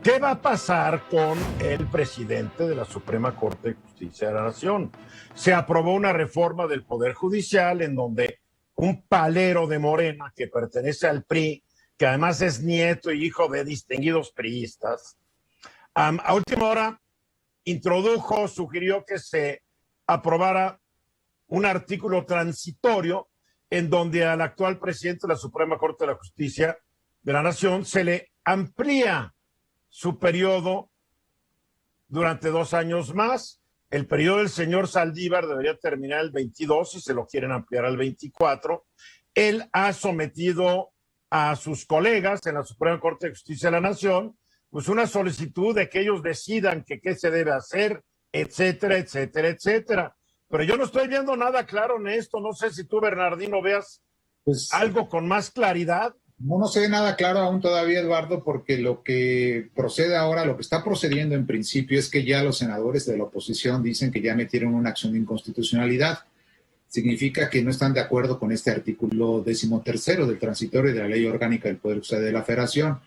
¿Qué va a pasar con el presidente de la Suprema Corte de Justicia de la Nación? Se aprobó una reforma del Poder Judicial en donde un palero de Morena que pertenece al PRI, que además es nieto y hijo de distinguidos priistas, a última hora sugirió que se aprobara un artículo transitorio en donde al actual presidente de la Suprema Corte de la Justicia de la Nación se le amplía su periodo durante 2 años más. El periodo del señor Saldívar debería terminar el 22 y se lo quieren ampliar al 24. Él ha sometido a sus colegas en la Suprema Corte de Justicia de la Nación pues una solicitud de que ellos decidan que qué se debe hacer, etcétera, etcétera, etcétera. Pero yo no estoy viendo nada claro en esto. No sé si tú, Bernardino, veas Pues algo con más claridad. no se ve nada claro aún todavía, Eduardo, porque lo que procede ahora, lo que está procediendo en principio es que ya los senadores de la oposición dicen que ya metieron una acción de inconstitucionalidad. Significa que no están de acuerdo con este artículo 13º del transitorio de la Ley Orgánica del Poder Judicial de la Federación.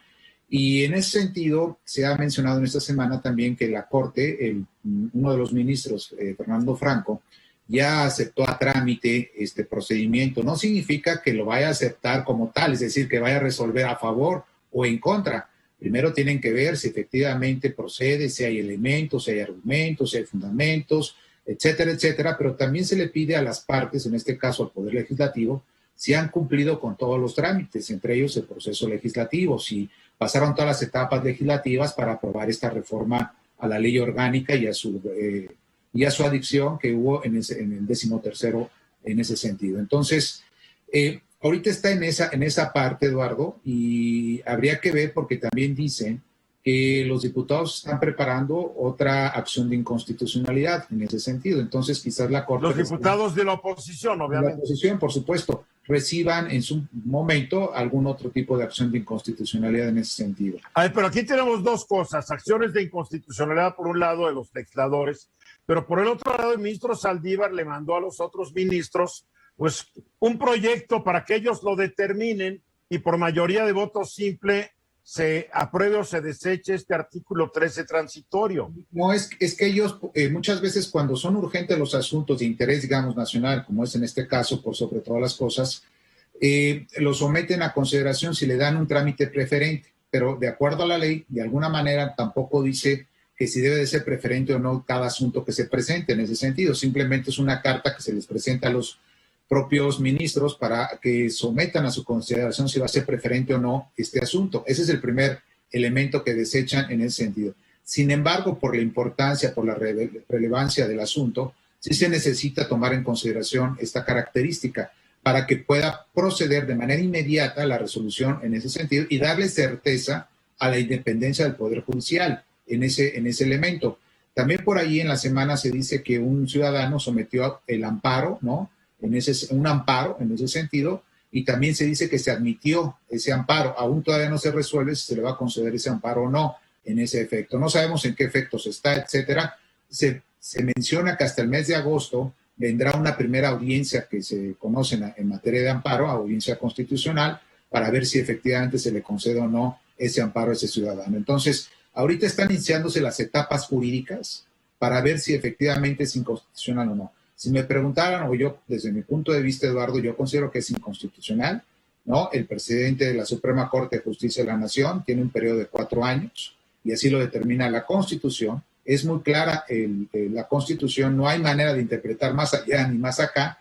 Y en ese sentido, se ha mencionado en esta semana también que la Corte, uno de los ministros, Fernando Franco, ya aceptó a trámite este procedimiento. No significa que lo vaya a aceptar como tal, es decir, que vaya a resolver a favor o en contra. Primero tienen que ver si efectivamente procede, si hay elementos, si hay argumentos, si hay fundamentos, etcétera, etcétera, pero también se le pide a las partes, en este caso al Poder Legislativo, si han cumplido con todos los trámites, entre ellos el proceso legislativo, si pasaron todas las etapas legislativas para aprobar esta reforma a la ley orgánica y a su adicción que hubo en el 13º en ese sentido. Entonces, ahorita está en esa parte, Eduardo, y habría que ver porque también dicen que los diputados están preparando otra acción de inconstitucionalidad en ese sentido. Entonces, quizás la Corte... Los diputados de la oposición, obviamente. De la oposición, por supuesto, reciban en su momento algún otro tipo de acción de inconstitucionalidad en ese sentido. A ver, pero aquí tenemos dos cosas, acciones de inconstitucionalidad por un lado de los legisladores, pero por el otro lado el ministro Saldívar le mandó a los otros ministros pues un proyecto para que ellos lo determinen y por mayoría de votos simple se apruebe o se deseche este artículo 13 transitorio. No, es que ellos muchas veces cuando son urgentes los asuntos de interés, digamos, nacional, como es en este caso, por sobre todas las cosas, lo someten a consideración si le dan un trámite preferente, pero de acuerdo a la ley, de alguna manera tampoco dice que si debe de ser preferente o no cada asunto que se presente en ese sentido. Simplemente es una carta que se les presenta a los propios ministros para que sometan a su consideración si va a ser preferente o no este asunto. Ese es el primer elemento que desechan en ese sentido. Sin embargo, por la importancia, por la relevancia del asunto, sí se necesita tomar en consideración esta característica para que pueda proceder de manera inmediata la resolución en ese sentido y darle certeza a la independencia del Poder Judicial en ese elemento. También por ahí en la semana se dice que un ciudadano sometió el amparo, ¿no? Un amparo en ese sentido, y también se dice que se admitió ese amparo. Aún todavía no se resuelve si se le va a conceder ese amparo o no en ese efecto. No sabemos en qué efectos está, etcétera. Se menciona que hasta el mes de agosto vendrá una primera audiencia que se conoce en materia de amparo, audiencia constitucional, para ver si efectivamente se le concede o no ese amparo a ese ciudadano. Entonces, ahorita están iniciándose las etapas jurídicas para ver si efectivamente es inconstitucional o no. Si me preguntaran, o yo, desde mi punto de vista, Eduardo, yo considero que es inconstitucional, ¿no? El presidente de la Suprema Corte de Justicia de la Nación tiene un periodo de 4 años y así lo determina la Constitución. Es muy clara la Constitución, no hay manera de interpretar más allá ni más acá.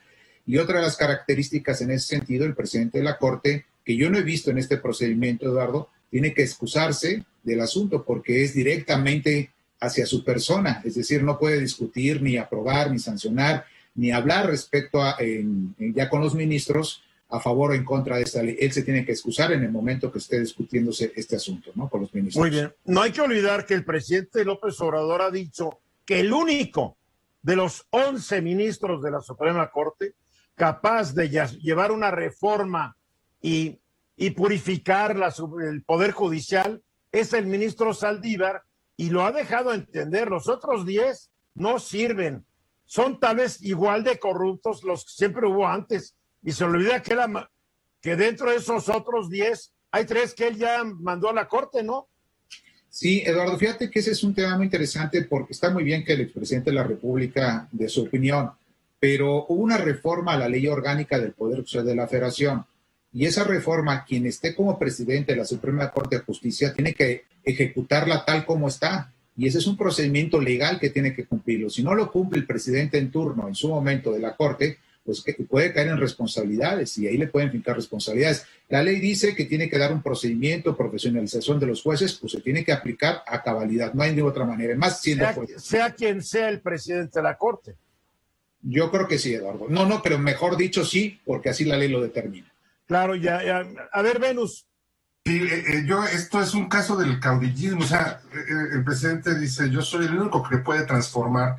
Y otra de las características en ese sentido, el presidente de la Corte, que yo no he visto en este procedimiento, Eduardo, tiene que excusarse del asunto porque es directamente hacia su persona, es decir, no puede discutir, ni aprobar, ni sancionar, ni hablar respecto a, ya con los ministros, a favor o en contra de esta ley. Él se tiene que excusar en el momento que esté discutiéndose este asunto, ¿no? Con los ministros. Muy bien. No hay que olvidar que el presidente López Obrador ha dicho que el único de los 11 ministros de la Suprema Corte capaz de llevar una reforma y purificar el Poder Judicial es el ministro Saldívar, y lo ha dejado entender. Los otros 10 no sirven. Son tal vez igual de corruptos los que siempre hubo antes. Y se olvida que dentro de esos otros 10 hay 3 que él ya mandó a la Corte, ¿no? Sí, Eduardo, fíjate que ese es un tema muy interesante porque está muy bien que el expresidente de la República dé su opinión, pero hubo una reforma a la ley orgánica del Poder Judicial de la Federación y esa reforma, quien esté como presidente de la Suprema Corte de Justicia tiene que ejecutarla tal como está y ese es un procedimiento legal que tiene que cumplirlo. Si no lo cumple el presidente en turno en su momento de la Corte, pues que puede caer en responsabilidades y ahí le pueden fincar responsabilidades. La ley dice que tiene que dar un procedimiento, profesionalización de los jueces, pues se tiene que aplicar a cabalidad, no hay de otra manera, más siendo juez. Sea quien sea el presidente de la Corte. Yo creo que sí, Eduardo. No, pero mejor dicho sí, porque así la ley lo determina. Claro, ya. A ver, Venus. Sí, esto es un caso del caudillismo, o sea, el presidente dice, yo soy el único que puede transformar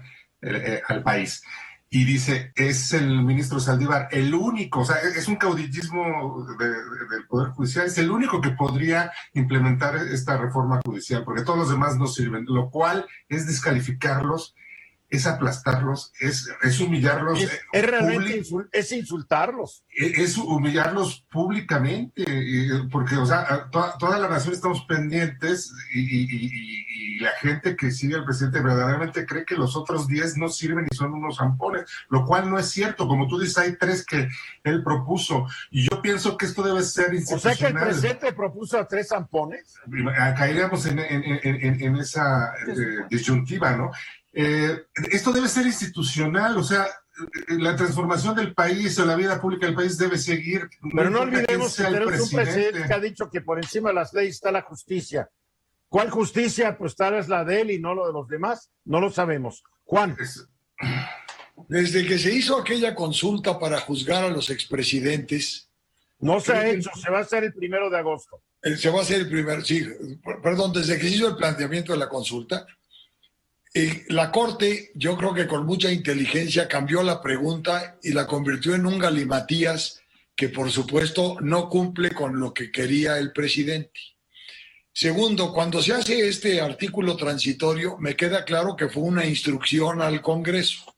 al país. Y dice, es el ministro Saldívar el único, o sea, es un caudillismo del Poder Judicial, es el único que podría implementar esta reforma judicial, porque todos los demás no sirven, lo cual es descalificarlos, es aplastarlos, es humillarlos. Es realmente es insultarlos. Es humillarlos públicamente, porque, o sea, toda la nación estamos pendientes y la gente que sigue al presidente verdaderamente cree que los otros 10 no sirven y son unos zampones, lo cual no es cierto. Como tú dices, hay 3 que él propuso y yo pienso que esto debe ser institucional. O sea que el presidente propuso a 3 zampones. Caeríamos en esa disyuntiva, ¿no? Esto debe ser institucional, o sea, la transformación del país o la vida pública del país debe seguir. Pero no olvidemos que tenemos un presidente que ha dicho que por encima de las leyes está la justicia. ¿Cuál justicia? Pues tal es la de él y no lo de los demás. No lo sabemos. Juan. Desde que se hizo aquella consulta para juzgar a los expresidentes. No se ha hecho, se va a hacer el 1 de agosto. Se va a hacer el primer, sí, perdón, desde que se hizo el planteamiento de la consulta. La Corte, yo creo que con mucha inteligencia cambió la pregunta y la convirtió en un galimatías que por supuesto no cumple con lo que quería el presidente. Segundo, cuando se hace este artículo transitorio, me queda claro que fue una instrucción al Congreso,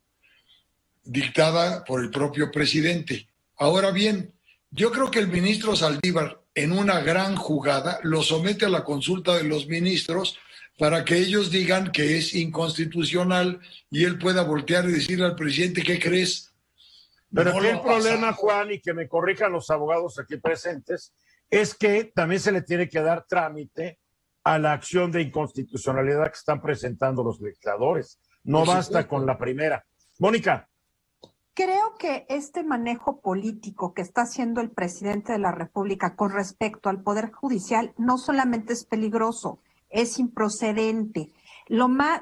dictada por el propio presidente. Ahora bien, yo creo que el ministro Saldívar, en una gran jugada, lo somete a la consulta de los ministros para que ellos digan que es inconstitucional y él pueda voltear y decirle al presidente, ¿qué crees? Pero aquí el problema, Juan, y que me corrijan los abogados aquí presentes, es que también se le tiene que dar trámite a la acción de inconstitucionalidad que están presentando los legisladores. No basta con la primera. Mónica. Creo que este manejo político que está haciendo el presidente de la República con respecto al Poder Judicial no solamente es peligroso, es improcedente.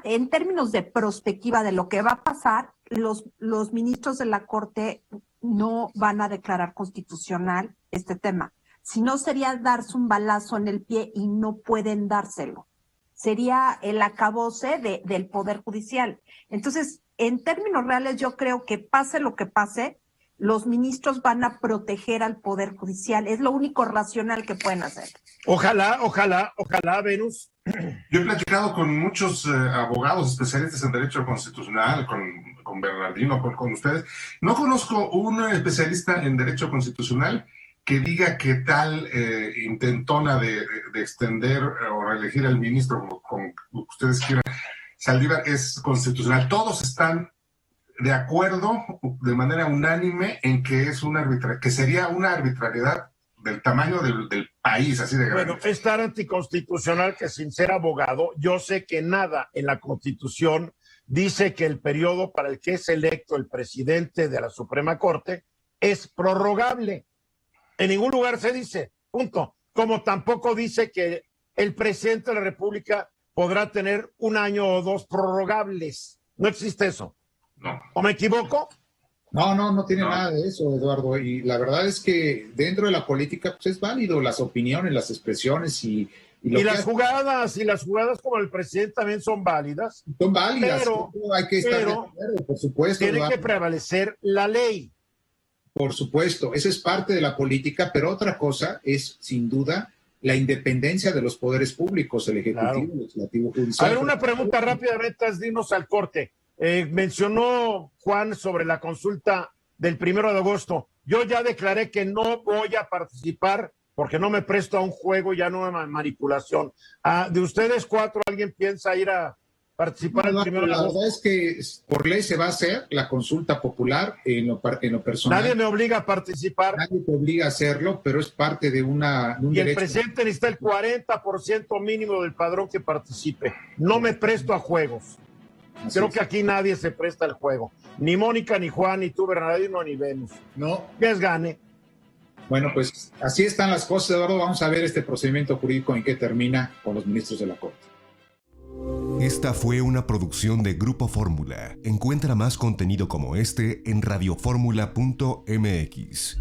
En términos de perspectiva de lo que va a pasar, los ministros de la Corte no van a declarar constitucional este tema. Si no, sería darse un balazo en el pie y no pueden dárselo. Sería el acabose del Poder Judicial. Entonces, en términos reales, yo creo que pase lo que pase, los ministros van a proteger al Poder Judicial. Es lo único racional que pueden hacer. Ojalá, Venus. Yo he platicado con muchos abogados especialistas en derecho constitucional, con Bernardino, con ustedes. No conozco un especialista en derecho constitucional que diga que tal intentona de extender o reelegir al ministro, como ustedes quieran, Saldívar, es constitucional. Todos están de acuerdo de manera unánime en que es que sería una arbitrariedad del tamaño del país, así de grande. Bueno, es tan anticonstitucional que, sin ser abogado, yo sé que nada en la Constitución dice que el periodo para el que es electo el presidente de la Suprema Corte es prorrogable. En ningún lugar se dice, punto. Como tampoco dice que el presidente de la República podrá tener 1 año o 2 prorrogables. No existe eso. No. ¿O me equivoco? No tiene nada de eso, Eduardo. Y la verdad es que dentro de la política pues es válido las opinioes, las expresiones y las jugadas como el presidente también son válidas. Son válidas, pero hay que estar de acuerdo, por supuesto. Tiene Eduardo. que prevalecer la ley. Por supuesto, esa es parte de la política, pero otra cosa es, sin duda, la independencia de los poderes públicos, el Ejecutivo, claro, el Legislativo, Judicial. A ver, una pregunta rápidamente, dinos al corte. Mencionó Juan sobre la consulta del 1 de agosto. Yo ya declaré que no voy a participar porque no me presto a un juego, ya no a manipulación. De ustedes 4, ¿alguien piensa ir a participar el primero de agosto? La verdad es que por ley se va a hacer la consulta popular en lo personal. Nadie me obliga a participar. Nadie te obliga a hacerlo, pero es parte de un y el derecho. presidente necesita el 40% mínimo del padrón que participe. No me presto a juegos. Creo que aquí nadie se presta al juego. Ni Mónica, ni Juan, ni tú, Bernardino, ni Venus. No. Que gane. Bueno, pues así están las cosas, Eduardo. Vamos a ver este procedimiento jurídico en qué termina con los ministros de la Corte. Esta fue una producción de Grupo Fórmula. Encuentra más contenido como este en radioformula.mx.